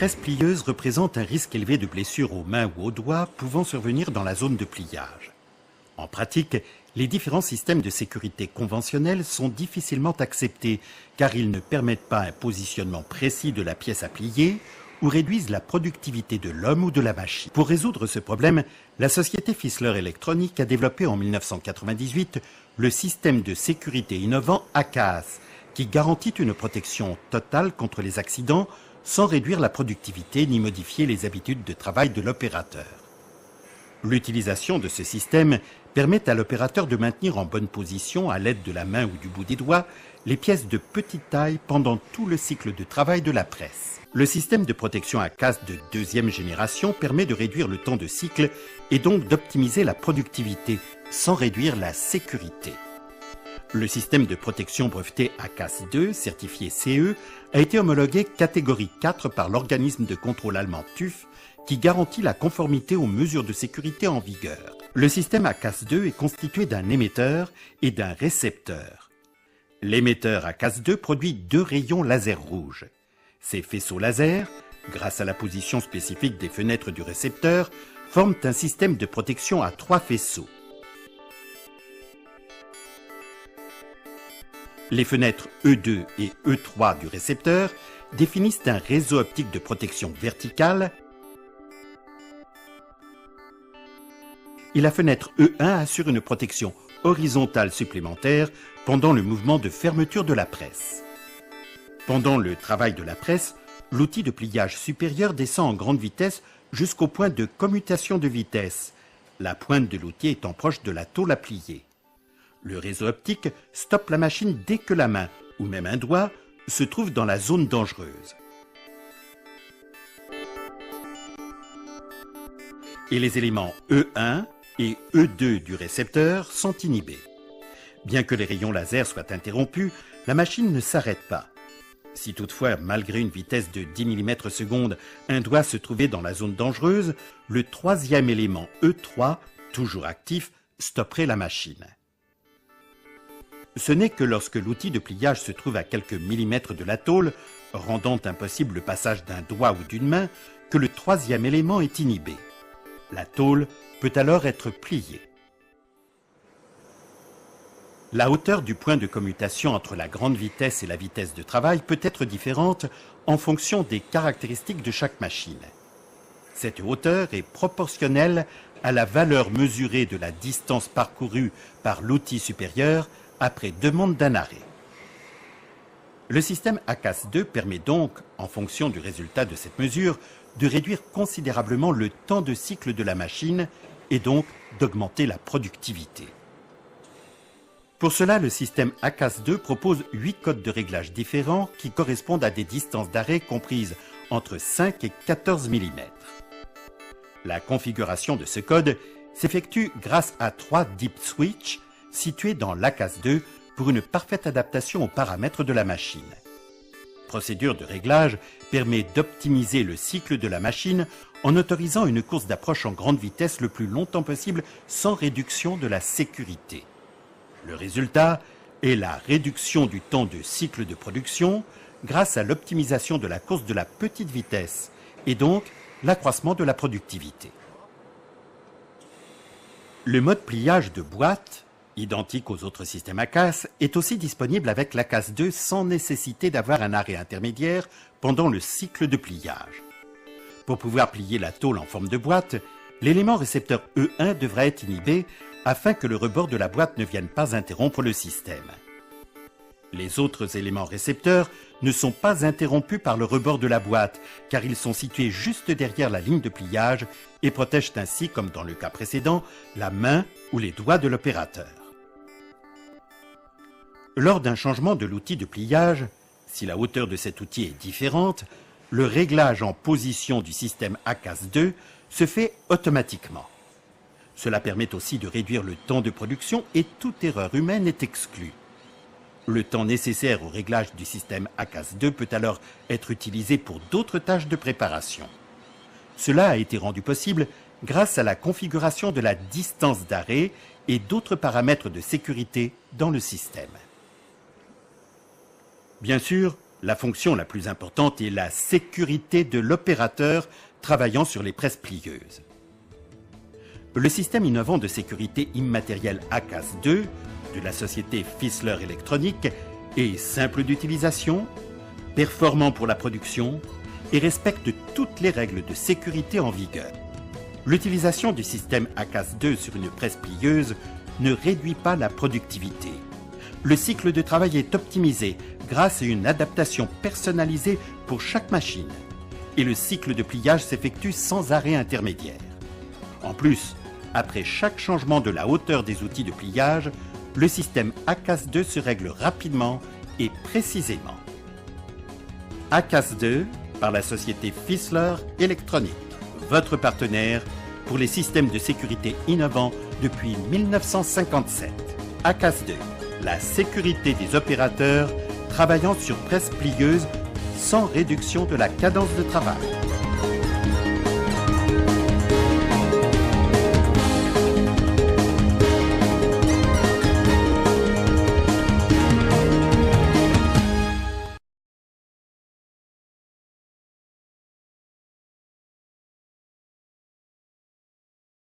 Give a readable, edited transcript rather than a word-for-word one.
presse plieuse représente un risque élevé de blessures aux mains ou aux doigts pouvant survenir dans la zone de pliage. En pratique, les différents systèmes de sécurité conventionnels sont difficilement acceptés car ils ne permettent pas un positionnement précis de la pièce à plier ou réduisent la productivité de l'homme ou de la machine. Pour résoudre ce problème, la société Fissler Electronic a développé en 1998 le système de sécurité innovant ACAS, qui garantit une protection totale contre les accidents sans réduire la productivité ni modifier les habitudes de travail de l'opérateur. L'utilisation de ce système permet à l'opérateur de maintenir en bonne position, à l'aide de la main ou du bout des doigts, les pièces de petite taille pendant tout le cycle de travail de la presse. Le système de protection ACAS de deuxième génération permet de réduire le temps de cycle et donc d'optimiser la productivité sans réduire la sécurité. Le système de protection breveté ACAS 2, certifié CE, a été homologué catégorie 4 par l'organisme de contrôle allemand TÜV, qui garantit la conformité aux mesures de sécurité en vigueur. Le système ACAS 2 est constitué d'un émetteur et d'un récepteur. L'émetteur ACAS 2 produit 2 rayons laser rouges. Ces faisceaux laser, grâce à la position spécifique des fenêtres du récepteur, forment un système de protection à 3 faisceaux. Les fenêtres E2 et E3 du récepteur définissent un réseau optique de protection verticale et la fenêtre E1 assure une protection horizontale supplémentaire pendant le mouvement de fermeture de la presse. Pendant le travail de la presse, l'outil de pliage supérieur descend en grande vitesse jusqu'au point de commutation de vitesse, la pointe de l'outil étant proche de la tôle à plier. Le réseau optique stoppe la machine dès que la main, ou même un doigt, se trouve dans la zone dangereuse. Et les éléments E1 et E2 du récepteur sont inhibés. Bien que les rayons laser soient interrompus, la machine ne s'arrête pas. Si toutefois, malgré une vitesse de 10 mm/s, un doigt se trouvait dans la zone dangereuse, le troisième élément E3, toujours actif, stopperait la machine. Ce n'est que lorsque l'outil de pliage se trouve à quelques millimètres de la tôle, rendant impossible le passage d'un doigt ou d'une main, que le troisième élément est inhibé. La tôle peut alors être pliée. La hauteur du point de commutation entre la grande vitesse et la vitesse de travail peut être différente en fonction des caractéristiques de chaque machine. Cette hauteur est proportionnelle à la valeur mesurée de la distance parcourue par l'outil supérieur après demande d'un arrêt. Le système ACAS 2 permet donc, en fonction du résultat de cette mesure, de réduire considérablement le temps de cycle de la machine et donc d'augmenter la productivité. Pour cela, le système ACAS 2 propose 8 codes de réglage différents qui correspondent à des distances d'arrêt comprises entre 5 et 14 mm. La configuration de ce code s'effectue grâce à 3 deep switches situés dans l'ACAS 2 pour une parfaite adaptation aux paramètres de la machine. Procédure de réglage permet d'optimiser le cycle de la machine en autorisant une course d'approche en grande vitesse le plus longtemps possible sans réduction de la sécurité. Le résultat est la réduction du temps de cycle de production grâce à l'optimisation de la course de la petite vitesse et donc l'accroissement de la productivité. Le mode pliage de boîte, identique aux autres systèmes ACAS, est aussi disponible avec l'ACAS 2 sans nécessité d'avoir un arrêt intermédiaire pendant le cycle de pliage. Pour pouvoir plier la tôle en forme de boîte, l'élément récepteur E1 devra être inhibé afin que le rebord de la boîte ne vienne pas interrompre le système. Les autres éléments récepteurs ne sont pas interrompus par le rebord de la boîte car ils sont situés juste derrière la ligne de pliage et protègent ainsi, comme dans le cas précédent, la main ou les doigts de l'opérateur. Lors d'un changement de l'outil de pliage, si la hauteur de cet outil est différente, le réglage en position du système ACAS 2 se fait automatiquement. Cela permet aussi de réduire le temps de production et toute erreur humaine est exclue. Le temps nécessaire au réglage du système ACAS 2 peut alors être utilisé pour d'autres tâches de préparation. Cela a été rendu possible grâce à la configuration de la distance d'arrêt et d'autres paramètres de sécurité dans le système. Bien sûr, La fonction la plus importante est la sécurité de l'opérateur travaillant sur les presses plieuses. Le système innovant de sécurité immatérielle ACAS-2 de la société Fissler Electronic est simple d'utilisation, performant pour la production et respecte toutes les règles de sécurité en vigueur. L'utilisation du système ACAS-2 sur une presse plieuse ne réduit pas la productivité. Le cycle de travail est optimisé grâce à une adaptation personnalisée pour chaque machine et le cycle de pliage s'effectue sans arrêt intermédiaire. En plus, après chaque changement de la hauteur des outils de pliage, le système ACAS-2 se règle rapidement et précisément. ACAS-2 par la société Fissler Electronic, votre partenaire pour les systèmes de sécurité innovants depuis 1957. ACAS-2, la sécurité des opérateurs travaillant sur presse plieuse sans réduction de la cadence de travail.